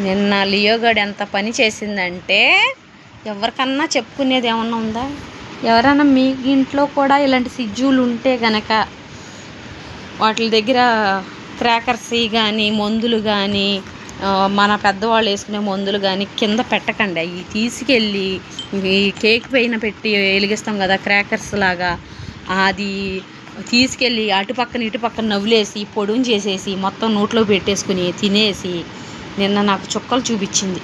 నిన్న లియోగాడు ఎంత పని చేసిందంటే ఎవరికన్నా చెప్పుకునేది ఏమన్నా ఉందా? ఎవరైనా మీ ఇంట్లో కూడా ఇలాంటి సిజ్జులు ఉంటే గనక వాటి దగ్గర క్రాకర్స్ కానీ మందులు కానీ మన పెద్దవాళ్ళు వేసుకునే మందులు కానీ కింద పెట్టకండి. అవి తీసుకెళ్ళి ఈ కేక్ పైన పెట్టి వెలిగిస్తాం కదా క్రాకర్స్ లాగా, అది తీసుకెళ్ళి అటుపక్కన ఇటుపక్కన నవ్వులేసి పొడుం చేసేసి మొత్తం నోట్లో పెట్టేసుకుని తినేసి నిన్న నాకు చుక్కలు చూపించింది.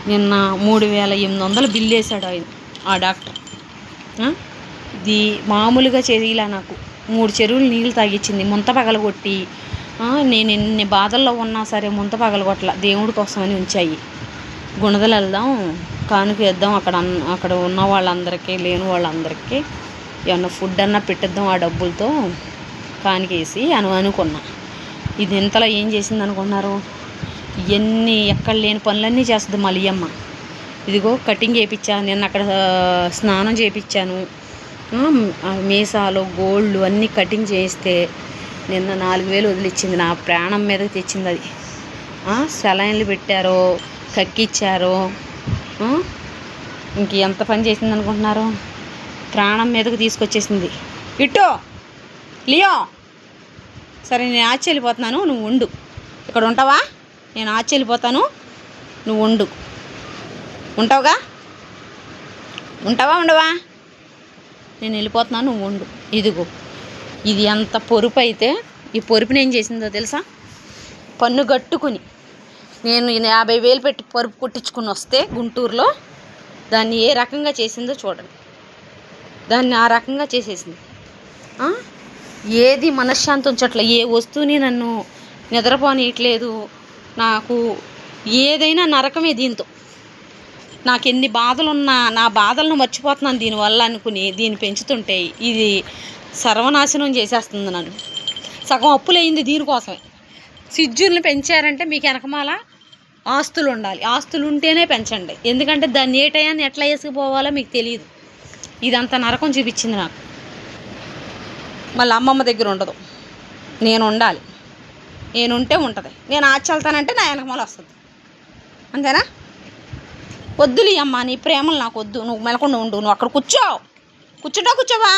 నిన్న 3800 బిల్లు వేసాడు ఆయన, ఆ డాక్టర్. ఇది మామూలుగా ఇలా నాకు 3 చెరువులు నీళ్ళు తాగిచ్చింది. ముంత పగలగొట్టి, నేను ఎన్ని బాధల్లో ఉన్నా సరే ముంత పగలగొట్టల, దేవుడి కోసం అని ఉంచాయి. గుణదలు వెళ్దాం, కానుక వేద్దాం, అక్కడ ఉన్న వాళ్ళందరికీ, లేని వాళ్ళందరికీ ఏమన్నా ఫుడ్ అన్నా పెట్టిద్దాం ఆ డబ్బులతో కానికేసి అనుకున్నా. ఇది ఇంతలో ఏం చేసింది అనుకున్నారు? ఎక్కడ లేని పనులన్నీ చేస్తుంది మలియమ్మ. ఇదిగో కటింగ్ చేయించా, నిన్న అక్కడ స్నానం చేయించాను, మీసాలు గోల్డ్ అన్నీ కటింగ్ చేయిస్తే నిన్న 4000 వదిలిచ్చింది. నా ప్రాణం మీదకి తెచ్చింది అది. సెలైన్లు పెట్టారో, కక్కిచ్చారో, ఇంక ఎంత పని చేసింది అనుకుంటున్నారు? ప్రాణం మీదకి తీసుకొచ్చేసింది. ఇట్టో లియో, సరే నేను ఆచి వెళ్ళిపోతున్నాను, నువ్వు ఉండు. ఇక్కడ ఉంటావా? నేను ఆచి వెళ్ళిపోతాను, నువ్వు ఉండు. ఉంటావుగా? ఉంటావా ఉండవా? నేను వెళ్ళిపోతున్నాను, నువ్వు ఉండు. ఇదిగో ఇది ఎంత పొరుపు అయితే, ఈ పొరుపుని ఏం చేసిందో తెలుసా? పన్ను కట్టుకుని నేను 50,000 పెట్టి పరుపు కుట్టించుకుని వస్తే గుంటూరులో, దాన్ని ఏ రకంగా చేసిందో చూడండి. దాన్ని ఆ రకంగా చేసేసింది. ఏది మనశ్శాంతి ఉంచట్లే, ఏ వస్తువుని నన్ను నిద్రపోనియట్లేదు. నాకు ఏదైనా నరకమే దీంతో. నాకు ఎన్ని బాధలున్నా నా బాధలను మర్చిపోతున్నాను దీనివల్ల అనుకుని దీన్ని పెంచుతుంటే ఇది సర్వనాశనం చేసేస్తుంది నన్ను. సగం అప్పులైంది దీనికోసమే. సిజ్జుల్ని పెంచారంటే మీకు వెనకమాల ఆస్తులు ఉండాలి, ఆస్తులు ఉంటేనే పెంచండి. ఎందుకంటే దాన్ని ఏ టయాన్ని ఎట్లా వేసుకుపోవాలో మీకు తెలియదు. ఇదంతా నరకం చూపించింది నాకు. మళ్ళీ అమ్మమ్మ దగ్గర ఉండదు, నేను ఉండాలి. నేనుంటే ఉంటుంది. నేను ఆచల్తానంటే నా వెనకమాల వస్తుంది. అంతేనా? వద్దులే అమ్మ, నీ ప్రేమలు నాకు వద్దు. నువ్వు మెలకుండా ఉండు. నువ్వు అక్కడ కూర్చోవా?